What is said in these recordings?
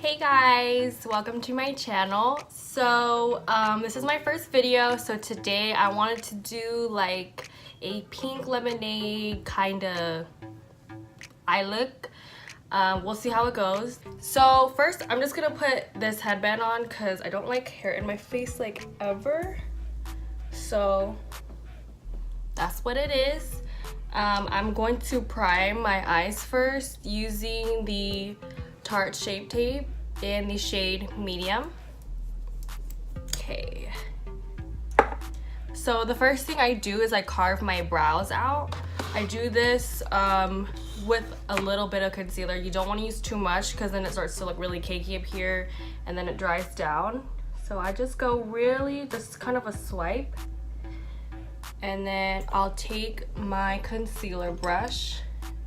Hey guys, welcome to my channel. So this is my first video, so today I wanted to do like a pink lemonade kind of eye look. We'll see how it goes. So first I'm just gonna put this headband on because I don't like hair in my face like ever, so that's what it is. I'm going to prime my eyes first using the Tarte Shape Tape in the shade medium. Okay, so the first thing I do is I carve my brows out. I do this with a little bit of concealer. You don't want to use too much because then it starts to look really cakey up here and then it dries down. So I just go really just kind of a swipe, and then I'll take my concealer brush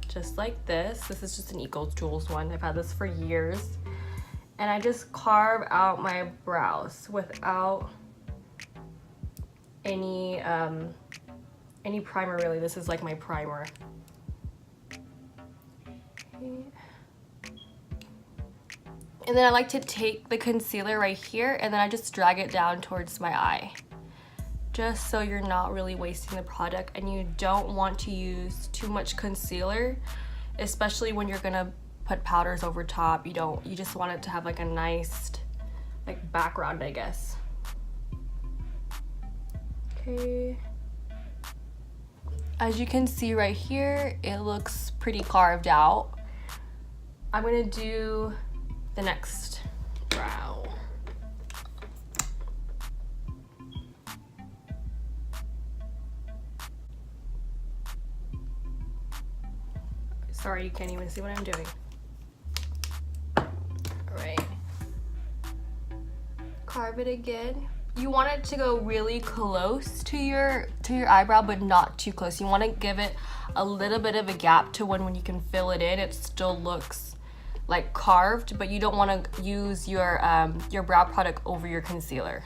just like this. This is just an Eco Tools one. I've had this for years. And I just carve out my brows without any primer really. This is like my primer. Okay. And then I like to take the concealer right here and then I just drag it down towards my eye, just so you're not really wasting the product, and you don't want to use too much concealer, especially when you're gonna put powders over top. You just want it to have like a nice like background, I guess. Okay, as you can see right here, it looks pretty carved out. I'm gonna do the next brow. Sorry, you can't even see what I'm doing. Alright. Carve it again. You want it to go really close to your eyebrow, but not too close. You want to give it a little bit of a gap to when you can fill it in, it still looks like carved, but you don't want to use your brow product over your concealer.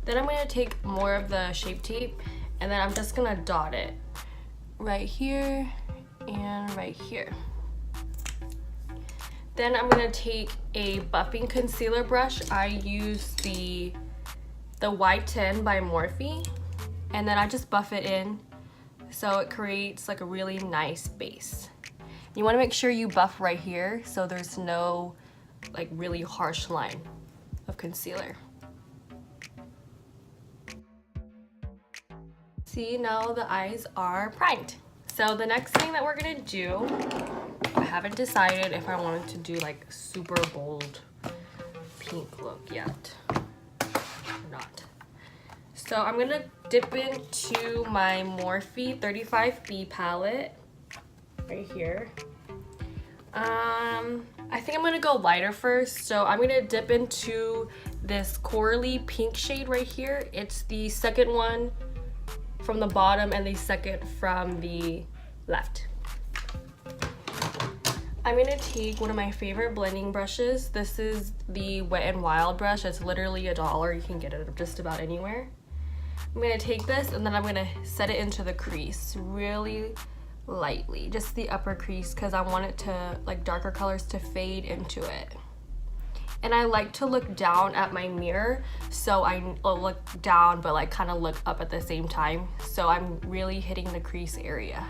Then I'm going to take more of the Shape Tape, and then I'm just gonna dot it right here and right here. Then I'm gonna take a buffing concealer brush. I use the Y10 by Morphe, and then I just buff it in so it creates like a really nice base. You wanna make sure you buff right here so there's no like really harsh line of concealer. See, now the eyes are primed. So the next thing that we're gonna do, I haven't decided if I wanted to do like super bold pink look yet or not. So I'm gonna dip into my Morphe 35B palette right here. I think I'm gonna go lighter first. So I'm gonna dip into this corally pink shade right here. It's the second one from the bottom and the second from the left. I'm gonna take one of my favorite blending brushes. This is the Wet n Wild brush. It's literally $1. You can get it just about anywhere. I'm gonna take this and then I'm gonna set it into the crease really lightly, just the upper crease, because I want it to, like, darker colors to fade into it. And I like to look down at my mirror, so I look down but like kind of look up at the same time, so I'm really hitting the crease area.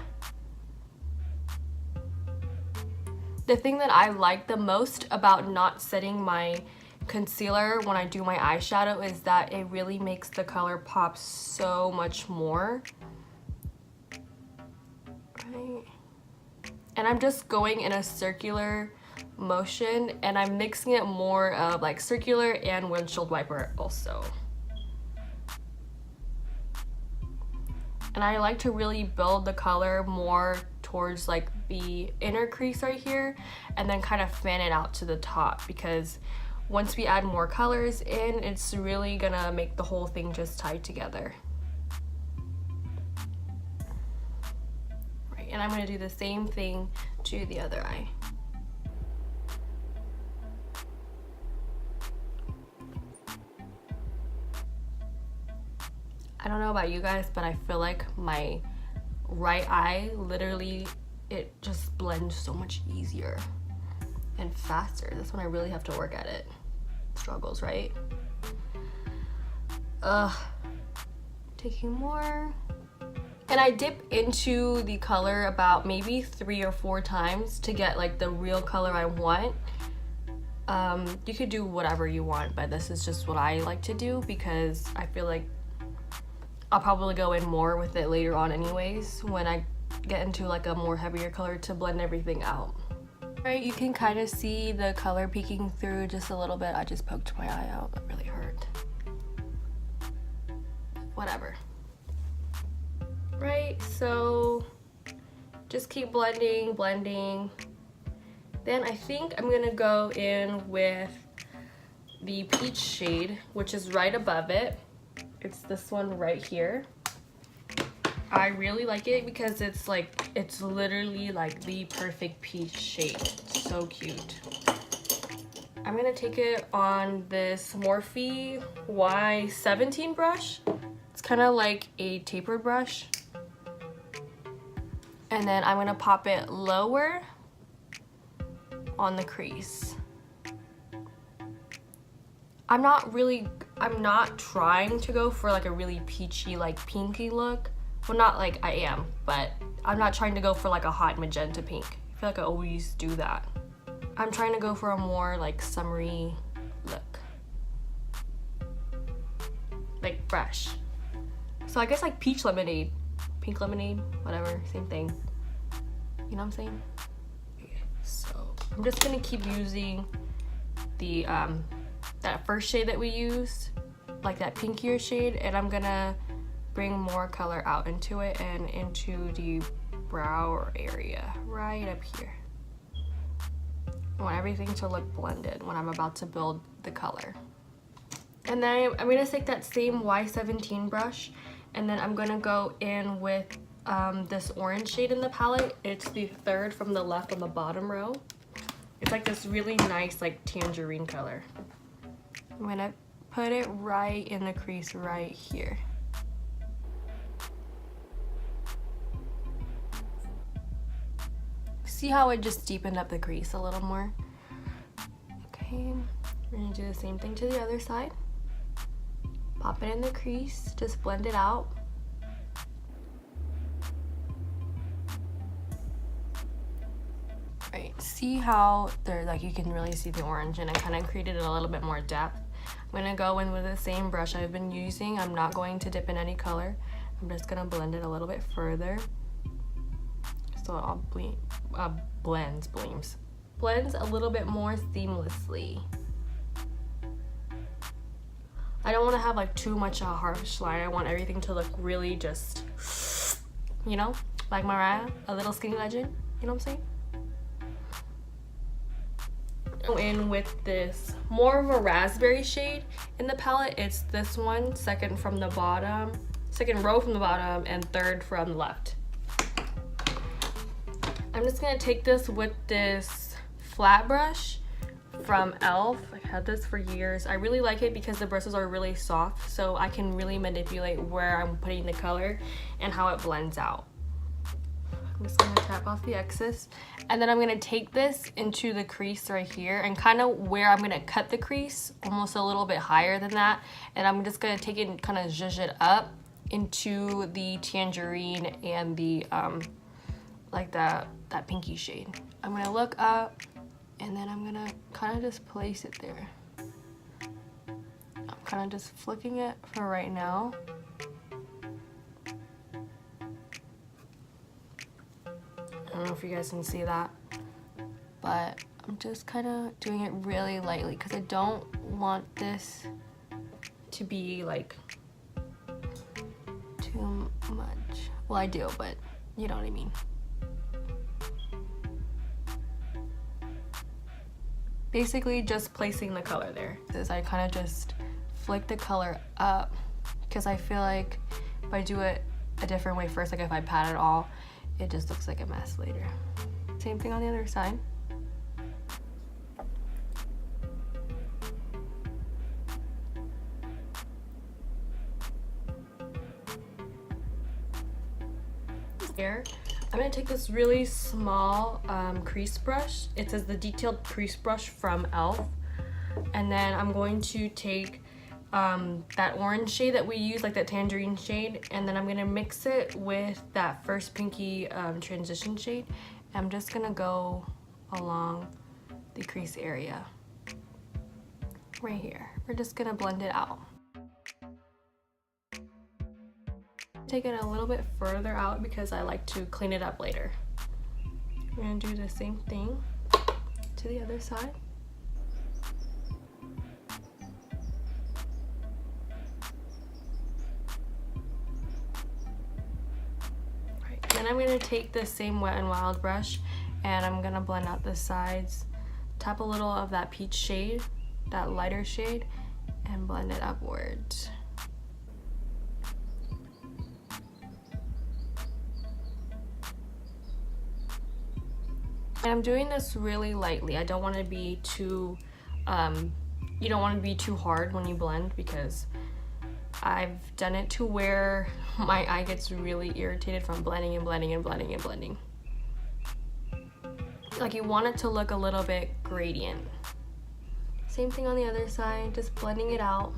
The thing that I like the most about not setting my concealer when I do my eyeshadow is that it really makes the color pop so much more. Right. And I'm just going in a circular motion, and I'm mixing it more of like circular and windshield wiper also. And I like to really build the color more towards like the inner crease right here, and then kind of fan it out to the top, because once we add more colors in, it's really gonna make the whole thing just tie together. Right, and I'm gonna do the same thing to the other eye. I don't know about you guys, but I feel like my right eye literally it just blends so much easier and faster. That's when I really have to work at it. Struggles, right? Taking more. And I dip into the color about maybe 3 or 4 times to get like the real color I want. You could do whatever you want, but this is just what I like to do because I feel like I'll probably go in more with it later on anyways when I get into like a more heavier color to blend everything out. Right, you can kind of see the color peeking through just a little bit. I just poked my eye out. It really hurt. Whatever. Right, so just keep blending. Then I think I'm gonna go in with the peach shade, which is right above it. It's this one right here. I really like it because it's literally like the perfect peach shade. It's so cute. I'm gonna take it on this Morphe Y17 brush. It's kind of like a tapered brush. And then I'm gonna pop it lower on the crease. I'm not trying to go for like a really peachy, like pinky look. Well, not like I am, but I'm not trying to go for like a hot magenta pink. I feel like I always do that. I'm trying to go for a more like summery look. Like fresh. So I guess like peach lemonade, pink lemonade, whatever, same thing. You know what I'm saying? Okay, so I'm just gonna keep using the that first shade that we used, like that pinkier shade, and I'm gonna bring more color out into it and into the brow area right up here. I want everything to look blended when I'm about to build the color. And then I'm gonna take that same Y17 brush, and then I'm gonna go in with this orange shade in the palette. It's the third from the left on the bottom row. It's like this really nice like tangerine color. I'm gonna put it right in the crease right here. See how it just deepened up the crease a little more? Okay, we're gonna do the same thing to the other side. Pop it in the crease, just blend it out. Right, see how there, like you can really see the orange and it kind of created a little bit more depth. I'm gonna go in with the same brush I've been using. I'm not going to dip in any color. I'm just gonna blend it a little bit further. So it all blends a little bit more seamlessly. I don't want to have like too much a harsh line. I want everything to look really just, you know, like Mariah, a little skinny legend. You know what I'm saying? Go in with this more of a raspberry shade in the palette. It's this one, second from the bottom, second row from the bottom, and third from the left. I'm just gonna take this with this flat brush from e.l.f. I've had this for years. I really like it because the bristles are really soft, so I can really manipulate where I'm putting the color and how it blends out. I'm just gonna tap off the excess, and then I'm gonna take this into the crease right here and kind of where I'm gonna cut the crease, almost a little bit higher than that, and I'm just gonna take it and kind of zhuzh it up into the tangerine and the like that pinky shade. I'm gonna look up and then I'm gonna kind of just place it there. I'm kind of just flicking it for right now. I don't know if you guys can see that, but I'm just kind of doing it really lightly because I don't want this to be like too much. Well, I do, but you know what I mean. Basically just placing the color there. As I kind of just flick the color up because I feel like if I do it a different way first, like if I pat it all, it just looks like a mess later. Same thing on the other side. Here, I'm gonna take this really small crease brush. It says the detailed crease brush from e.l.f. And then I'm going to take that orange shade that we use, like that tangerine shade, and then I'm gonna mix it with that first pinky transition shade. I'm just gonna go along the crease area right here. We're just gonna blend it out. Take it a little bit further out because I like to clean it up later. We're gonna do the same thing to the other side. Then I'm going to take the same Wet n Wild brush and I'm going to blend out the sides, tap a little of that peach shade, that lighter shade, and blend it upwards. And I'm doing this really lightly. I don't want to be too, you don't want to be too hard when you blend, because I've done it to where my eye gets really irritated from blending and blending and blending and blending. Like, you want it to look a little bit gradient. Same thing on the other side, just blending it out.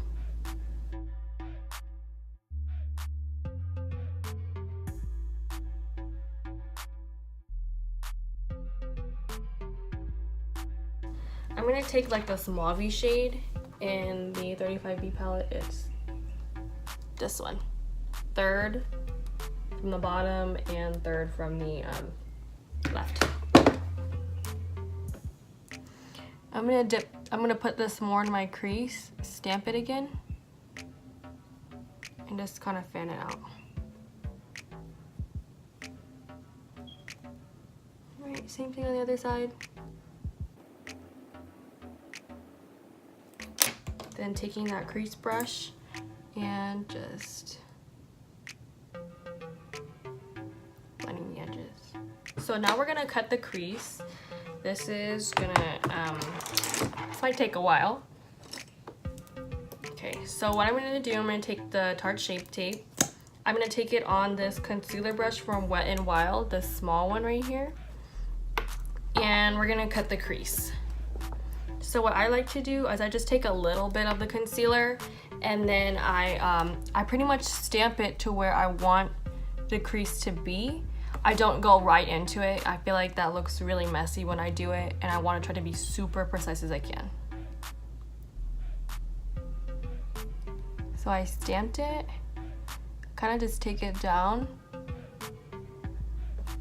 I'm gonna take like this mauve shade in the 35B palette. It's this one, third from the bottom and third from the left. I'm gonna put this more in my crease, stamp it again, and just kind of fan it out. All right, same thing on the other side. Then taking that crease brush and just blending the edges. So now we're gonna cut the crease. This is gonna, this might take a while. Okay, so what I'm gonna do, I'm gonna take the Tarte Shape Tape. I'm gonna take it on this concealer brush from Wet n Wild, the small one right here. And we're gonna cut the crease. So what I like to do is I just take a little bit of the concealer and then I pretty much stamp it to where I want the crease to be. I don't go right into it. I feel like that looks really messy when I do it, and I want to try to be super precise as I can. So I stamped it, kind of just take it down,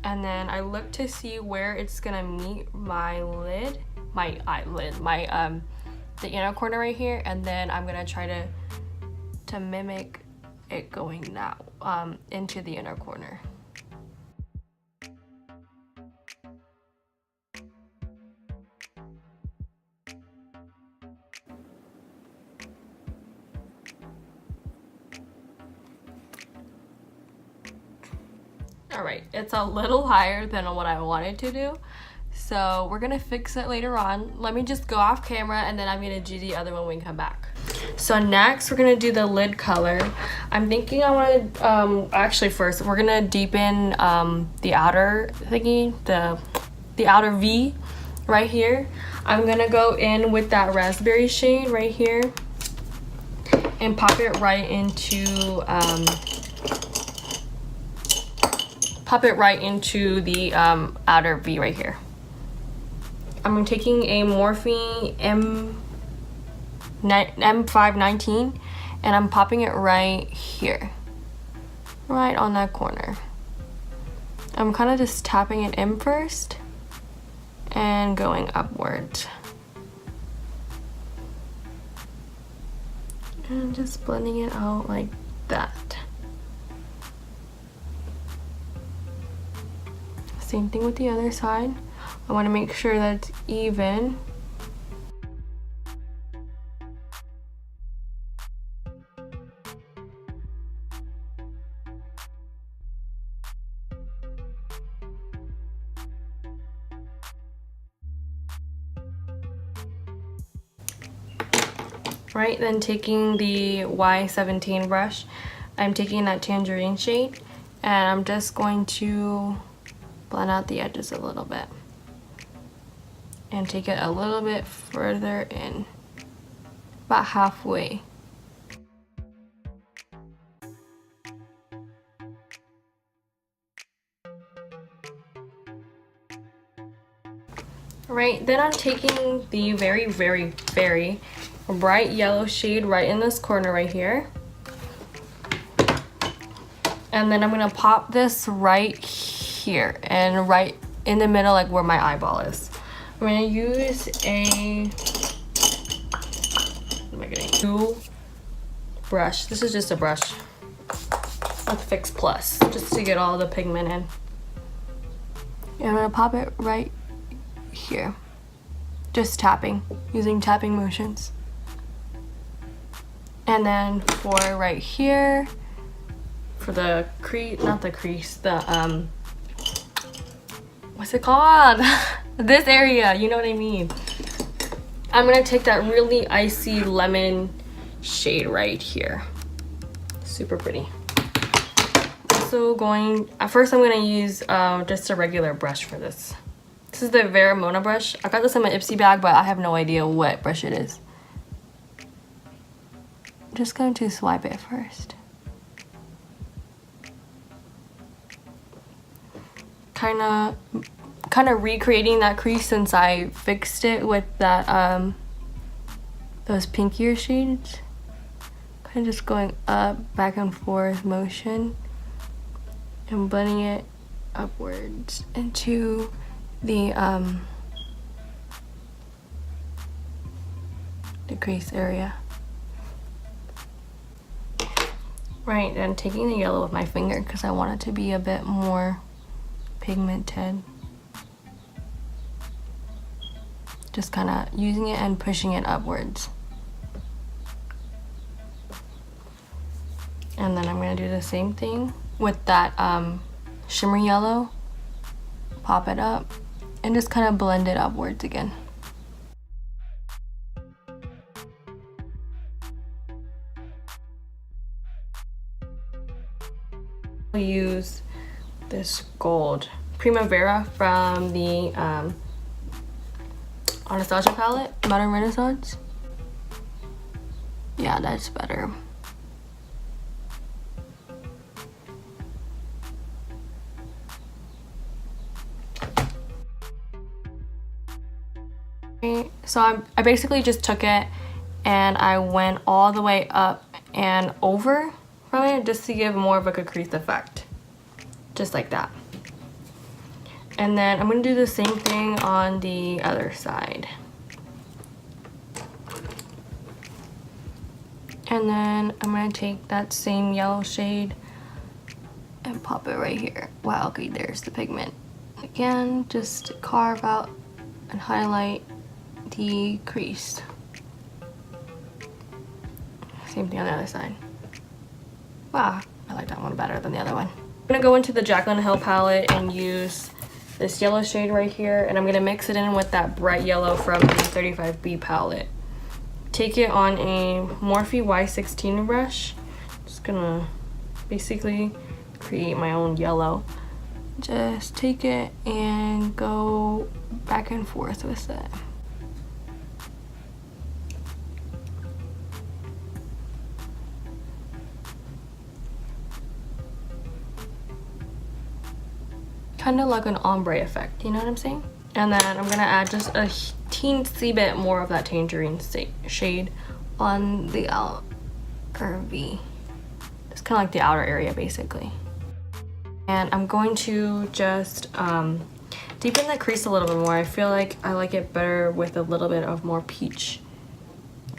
and then I look to see where it's gonna meet my lid, my eyelid, the inner corner right here, and then I'm gonna try to mimic it going now into the inner corner. All right, it's a little higher than what I wanted to do, so we're gonna fix it later on. Let me just go off camera and then I'm gonna do the other one when we come back. So next we're gonna do the lid color. I'm thinking I want to actually first we're gonna deepen the outer thingy, the outer V right here. I'm gonna go in with that raspberry shade right here and pop it right into the outer V right here. I'm taking a Morphe M519 and I'm popping it right here, right on that corner. I'm kind of just tapping it in first and going upwards. And just blending it out like that. Same thing with the other side. I want to make sure that's even. Right, then taking the Y17 brush, I'm taking that tangerine shade and I'm just going to blend out the edges a little bit and take it a little bit further in, about halfway. Right, then I'm taking the very, very, very bright yellow shade right in this corner right here. And then I'm gonna pop this right here and right in the middle, like where my eyeball is. I'm gonna use a, what am I getting? New brush. This is just a brush with Fix Plus, just to get all the pigment in. And I'm gonna pop it right here. Just tapping, using tapping motions. And then for right here, for the crease, not the crease, the what's it called? This area, you know what I mean. I'm gonna take that really icy lemon shade right here. Super pretty. Also going, at first I'm gonna use just a regular brush for this. This is the Veramona brush. I got this in my Ipsy bag, but I have no idea what brush it is. I'm just going to swipe it first. Kind of recreating that crease since I fixed it with that those pinkier shades. Kind of just going up, back and forth motion and blending it upwards into the crease area. Right, and taking the yellow with my finger because I want it to be a bit more pigmented. Just kind of using it and pushing it upwards. And then I'm going to do the same thing with that shimmer yellow. Pop it up and just kind of blend it upwards again. I'll use this gold Primavera from the Anastasia palette, Modern Renaissance. Yeah, that's better. So I basically just took it and I went all the way up and over from it just to give more of like a crease effect. Just like that. And then I'm going to do the same thing on the other side. And then I'm going to take that same yellow shade and pop it right here. Wow, okay, there's the pigment. Again, just carve out and highlight the crease. Same thing on the other side. Wow, I like that one better than the other one. I'm gonna go into the Jaclyn Hill palette and use this yellow shade right here, and I'm gonna mix it in with that bright yellow from the 35B palette. Take it on a Morphe Y16 brush. Just gonna basically create my own yellow. Just take it and go back and forth with it. Kind of like an ombre effect, you know what I'm saying? And then I'm gonna add just a teensy bit more of that tangerine shade on the outer V. It's kind of like the outer area basically. And I'm going to just deepen the crease a little bit more. I feel like I like it better with a little bit of more peach.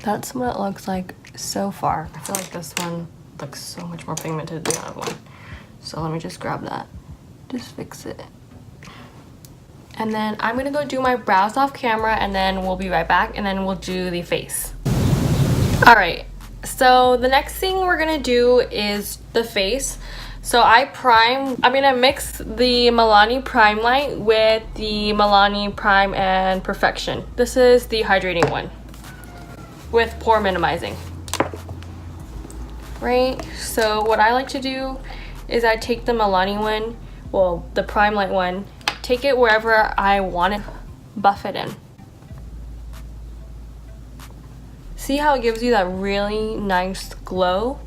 That's what it looks like so far. I feel like this one looks so much more pigmented than the other one. So let me just grab that. Just fix it. And then I'm gonna go do my brows off camera and then we'll be right back and then we'll do the face. All right, so the next thing we're gonna do is the face. So I'm gonna mix the Milani Prime Light with the Milani Prime and Perfection. This is the hydrating one with pore minimizing. Right, so what I like to do is I take the Milani one, well, the Prime Light one, take it wherever I want it, buff it in. See how it gives you that really nice glow?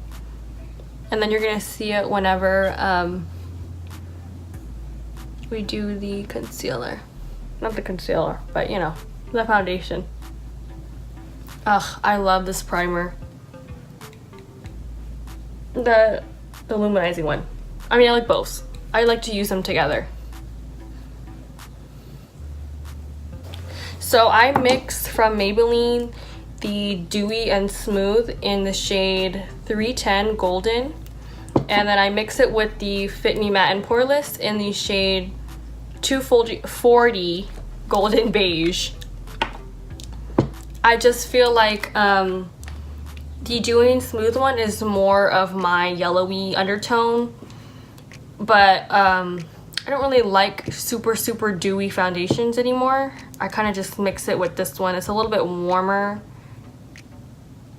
And then you're gonna see it whenever we do the concealer. Not the concealer, but you know, the foundation. Ugh, I love this primer. The luminizing one. I mean, I like both. I like to use them together. So I mix from Maybelline the Dewy and Smooth in the shade 310 Golden. And then I mix it with the Fit Me Matte and Poreless in the shade 240 Golden Beige. I just feel like the Dewy and Smooth one is more of my yellowy undertone. But I don't really like super dewy foundations anymore. I kind of just mix it with this one. It's a little bit warmer.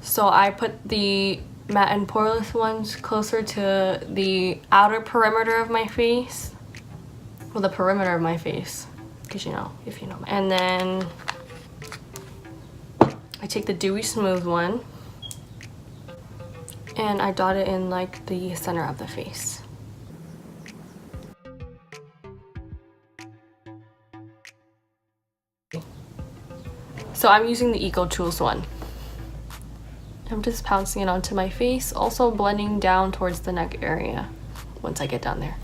So I put the matte and poreless ones closer to the outer perimeter of my face. Well, the perimeter of my face, because you know, if you know. And then I take the Dewy Smooth one and I dot it in like the center of the face. So I'm using the Eco Tools one. I'm just pouncing it onto my face, also blending down towards the neck area once I get down there.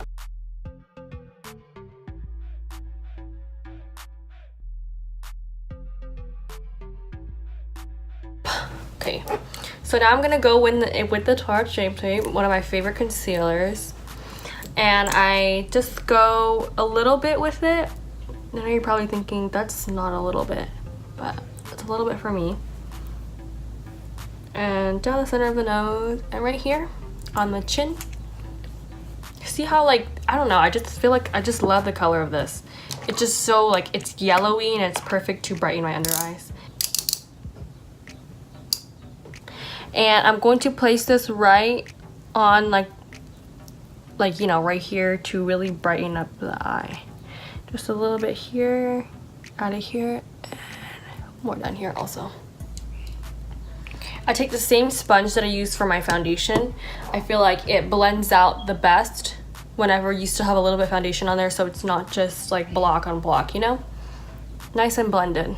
Okay, so now I'm gonna go with the Tarte Shape Tape, one of my favorite concealers, and I just go a little bit with it. I know you're probably thinking that's not a little bit, but it's a little bit for me. And down the center of the nose and right here on the chin. See how, like, I don't know, I just feel like I just love the color of this. It's just so, like, it's yellowy and it's perfect to brighten my under eyes. And I'm going to place this right on like you know, right here to really brighten up the eye. Just a little bit here, out of here, and more down here also. I take the same sponge that I use for my foundation. I feel like it blends out the best whenever you still have a little bit of foundation on there, so it's not just like block on block, you know? Nice and blended.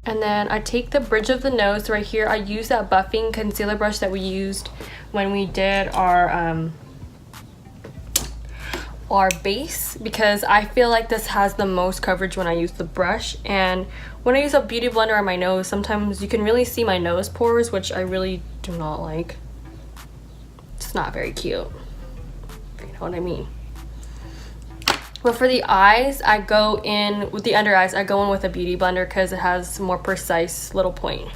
And then I take the bridge of the nose right here. I use that buffing concealer brush that we used when we did our base, because I feel like this has the most coverage when I use the brush. And when I use a beauty blender on my nose, sometimes you can really see my nose pores, which I really do not like. It's not very cute, if you know what I mean. But for the eyes, I go in with the under eyes, I go in with a beauty blender because it has more precise little point.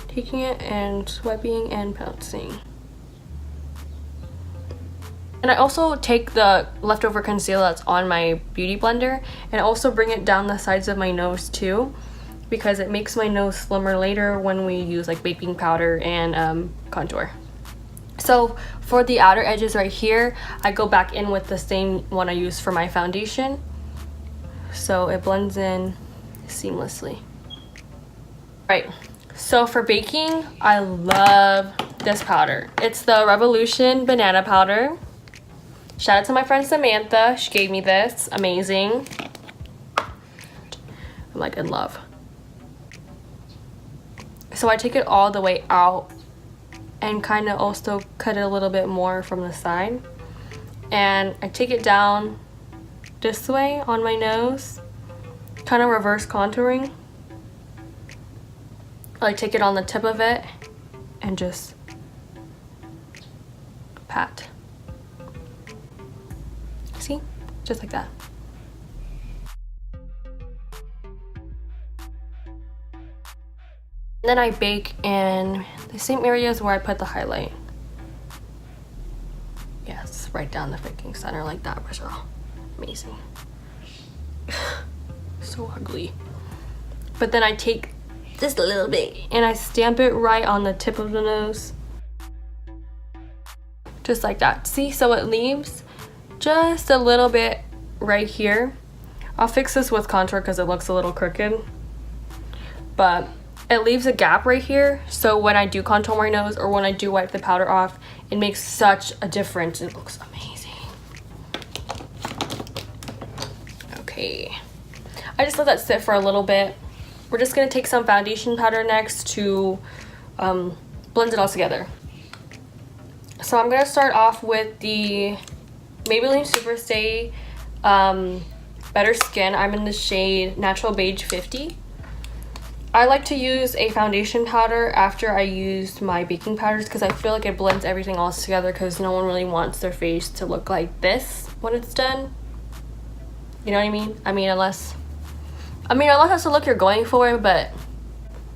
Taking it and swiping and pouncing. And I also take the leftover concealer that's on my beauty blender and also bring it down the sides of my nose too, because it makes my nose slimmer later when we use like baking powder and contour. So for the outer edges right here, I go back in with the same one I use for my foundation, so it blends in seamlessly. Right, so for baking, I love this powder. It's the Revolution Banana Powder. Shout out to my friend Samantha, she gave me this, amazing. I'm like in love. So I take it all the way out and kind of also cut it a little bit more from the side. And I take it down this way on my nose, kind of reverse contouring. I take it on the tip of it and just pat. See? Just like that. And then I bake in the same areas where I put the highlight. Yes, right down the freaking center like that, Rachel. Amazing. So ugly. But then I take just a little bit, and I stamp it right on the tip of the nose, just like that. See, so it leaves just a little bit right here. I'll fix this with contour because it looks a little crooked, but it leaves a gap right here, so when I do contour my nose or when I do wipe the powder off, it makes such a difference. It looks amazing. Okay, I just let that sit for a little bit. We're just gonna take some foundation powder next to blend it all together. So I'm gonna start off with the Maybelline Superstay Better Skin. I'm in the shade Natural Beige 50. I like to use a foundation powder after I used my baking powders because I feel like it blends everything else together, because no one really wants their face to look like this when it's done. You know what I mean? I mean, unless that's the look you're going for, but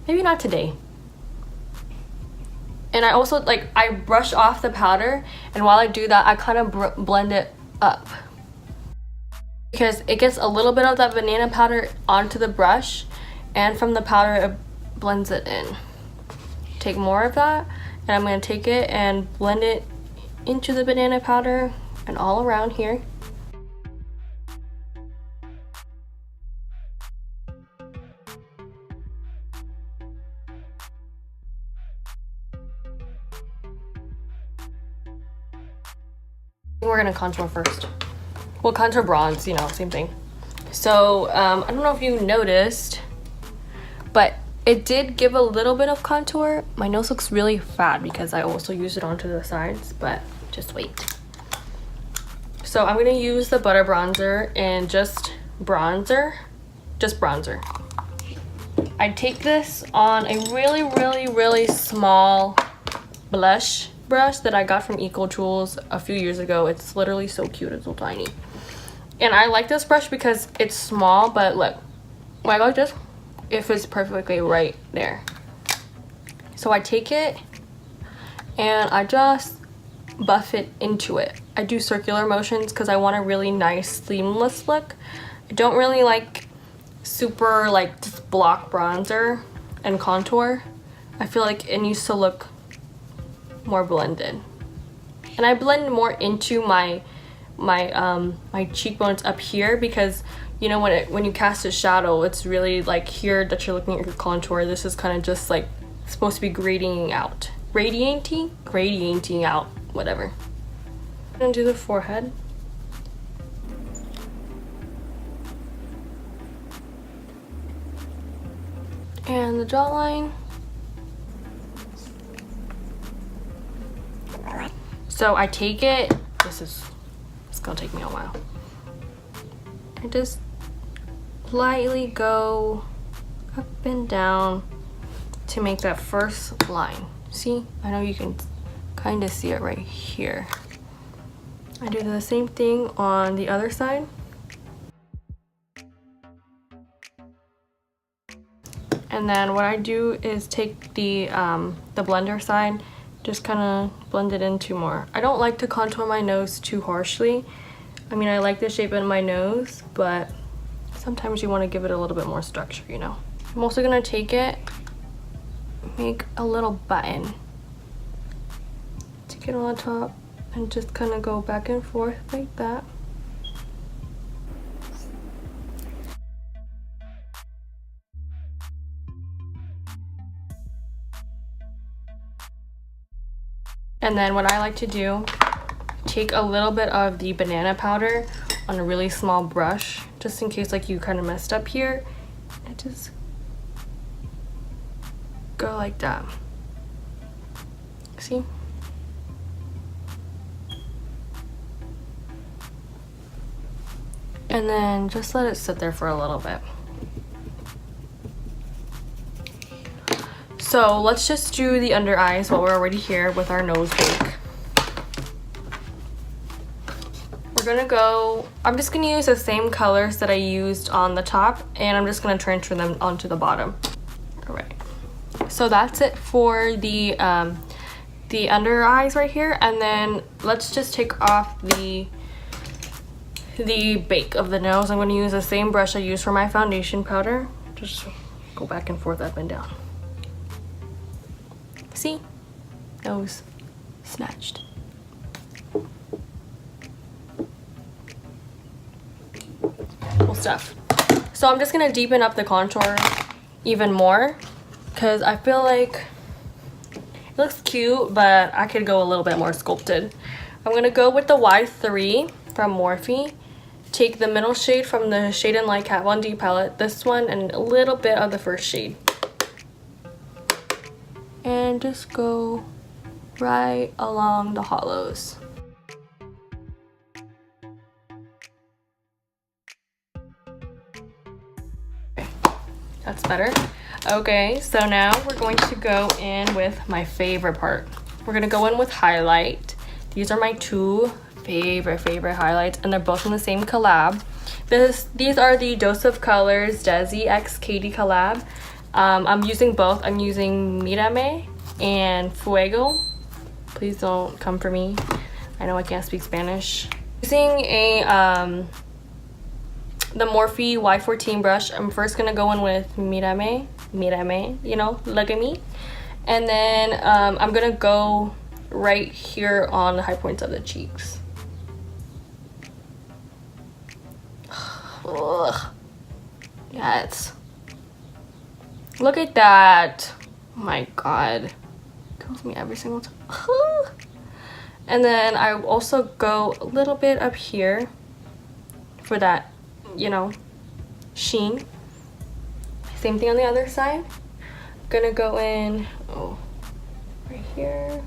maybe not today. And I also, like, I brush off the powder, and while I do that, I kind of blend it up, because it gets a little bit of that banana powder onto the brush, and from the powder it blends it in. Take more of that, and I'm going to take it and blend it into the banana powder and all around here. We're gonna contour first. Well, contour bronze, you know, same thing. So I don't know if you noticed, but it did give a little bit of contour. My nose looks really fat because I also use it onto the sides, but just wait. So I'm gonna use the butter bronzer and just bronzer. I take this on a really small blush brush that I got from Eco Tools a few years ago. It's literally so cute. It's so tiny, and I like this brush because it's small, but look, when I go like this, it fits perfectly right there. So I take it and I just buff it into it. I do circular motions because I want a really nice seamless look. I don't really like super like just block bronzer and contour. I feel like it needs to look more blended, and I blend more into my cheekbones up here, because you know when you cast a shadow, it's really like here that you're looking at your contour. This is kind of just like supposed to be radiating out, whatever. I'm gonna do the forehead. And the jawline. So I take it, it's gonna take me a while. I just lightly go up and down to make that first line. See, I know you can kind of see it right here. I do the same thing on the other side. And then what I do is take the blender side, just kind of blend it into more. I don't like to contour my nose too harshly. I mean, I like the shape of my nose, but sometimes you want to give it a little bit more structure, you know. I'm also gonna take it, make a little button, take it on top, and just kind of go back and forth like that. And then what I like to do, take a little bit of the banana powder on a really small brush, just in case like you kind of messed up here, and just go like that. See? And then just let it sit there for a little bit. So let's just do the under eyes while we're already here with our nose bake. We're gonna go, I'm just gonna use the same colors that I used on the top, and I'm just gonna transfer them onto the bottom. All right, so that's it for the under eyes right here. And then let's just take off the bake of the nose. I'm gonna use the same brush I used for my foundation powder. Just go go back and forth, up and down. See? Nose snatched. Cool stuff. So I'm just gonna deepen up the contour even more because I feel like it looks cute, but I could go a little bit more sculpted. I'm gonna go with the Y3 from Morphe. Take the middle shade from the Shade and Light Kat Von D palette, this one, and a little bit of the first shade. And just go right along the hollows. Okay, that's better. Okay, so now we're going to go in with my favorite part. We're gonna go in with highlight. These are my two favorite highlights, and they're both in the same collab. These are the Dose of Colors Desi x Katie collab. I'm using both. I'm using Mírame and Fuego. Please don't come for me. I know I can't speak Spanish. Using a the Morphe Y14 brush, I'm first gonna go in with Mírame, you know, look at me. And then I'm gonna go right here on the high points of the cheeks. Ugh. Yes. Look at that. Oh my god. Kills me every single time. And then I also go a little bit up here for that, you know, sheen. Same thing on the other side. I'm gonna go in, oh, right here.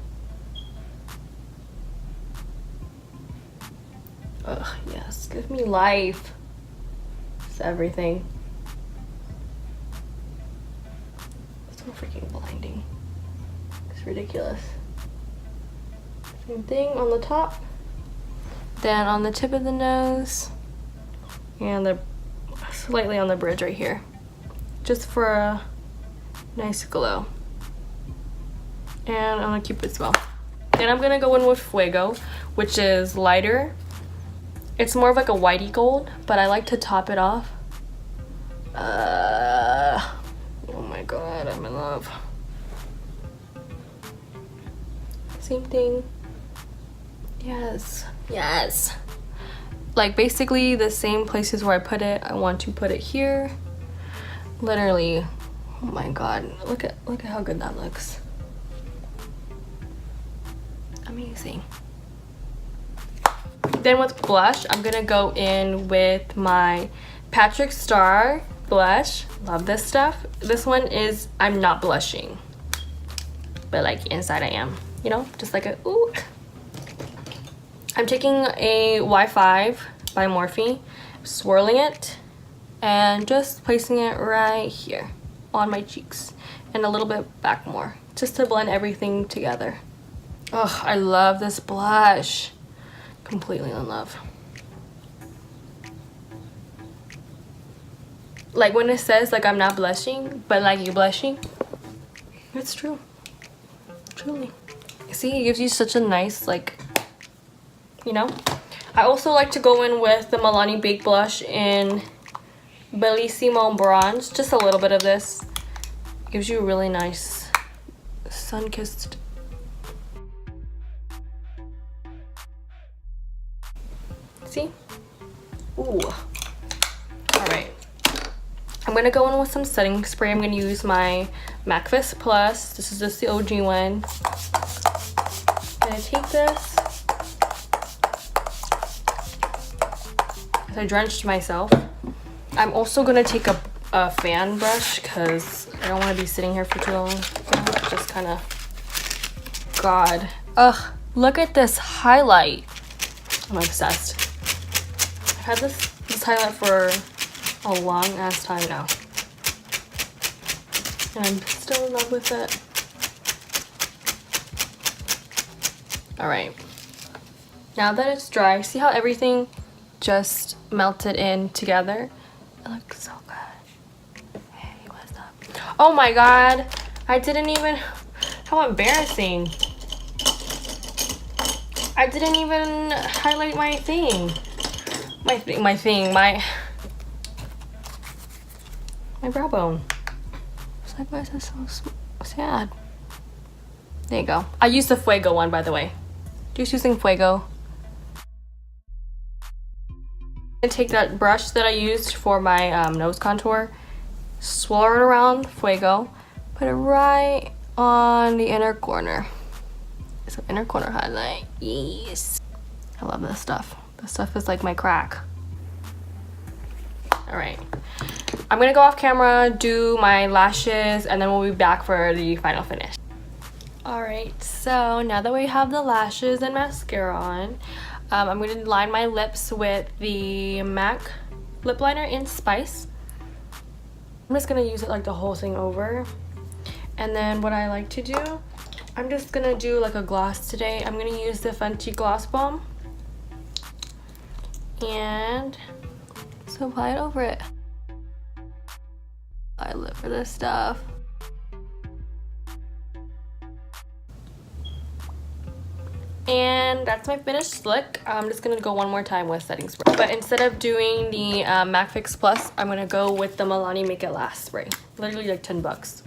Ugh, yes, give me life. It's everything. It's so freaking blinding. It's ridiculous. Same thing on the top. Then on the tip of the nose. And slightly on the bridge right here. Just for a nice glow. And I'm gonna keep it well. Then I'm gonna go in with Fuego, which is lighter. It's more of like a whitey gold, but I like to top it off. Oh my god, I'm in love. Same thing. Yes, yes. Like basically the same places where I put it, I want to put it here. Literally, oh my god, look at how good that looks. Amazing. Then with blush, I'm gonna go in with my Patrick Star blush. Love this stuff. This one is, I'm not blushing, but like inside I am, you know, just like a ooh. I'm taking a Y5 by Morphe, swirling it, and just placing it right here on my cheeks and a little bit back more, just to blend everything together. Oh, I love this blush. Completely in love. Like when it says like I'm not blushing, but like you're blushing, it's true. Truly. See, it gives you such a nice, like, you know. I also like to go in with the Milani Baked Blush in Bellissimo Bronze. Just a little bit of this. Gives you a really nice sun-kissed. See? Ooh. Alright. I'm gonna go in with some setting spray. I'm gonna use my MAC Fist Plus. This is just the OG one. I'm gonna take this. I drenched myself. I'm also gonna take a fan brush because I don't want to be sitting here for too long. Just kind of, god, ugh, look at this highlight. I'm obsessed. I've had this highlight for a long ass time now, and I'm still in love with it. All right, now that it's dry, see how everything just melted in together? It looks so good. Hey, what's up? Oh my god, I didn't even, how embarrassing. I didn't even highlight my thing. My brow bone. like, why is this so sad? There you go. I used the Fuego one, by the way. Just using Fuego. I'm gonna take that brush that I used for my nose contour, swirl it around Fuego, put it right on the inner corner. Some inner corner highlight. Yes. I love this stuff. This stuff is like my crack. All right. I'm gonna go off camera, do my lashes, and then we'll be back for the final finish. All right, so now that we have the lashes and mascara on, I'm gonna line my lips with the MAC lip liner in Spice. I'm just gonna use it like the whole thing over. And then what I like to do, I'm just gonna do like a gloss today. I'm gonna use the Fenty Gloss Bomb. And so apply it over it. I live for this stuff. And that's my finished look. I'm just gonna go one more time with setting spray. But instead of doing the MAC Fix Plus, I'm gonna go with the Milani Make It Last spray. Literally like 10 bucks.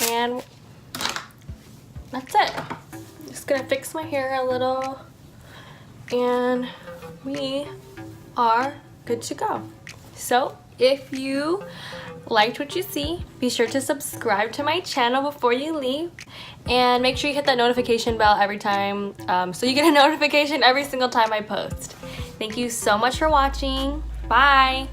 And that's it. Just gonna fix my hair a little. And we are good to go. So if you liked what you see, be sure to subscribe to my channel before you leave, and make sure you hit that notification bell every time so you get a notification every single time I post. Thank you so much for watching. Bye.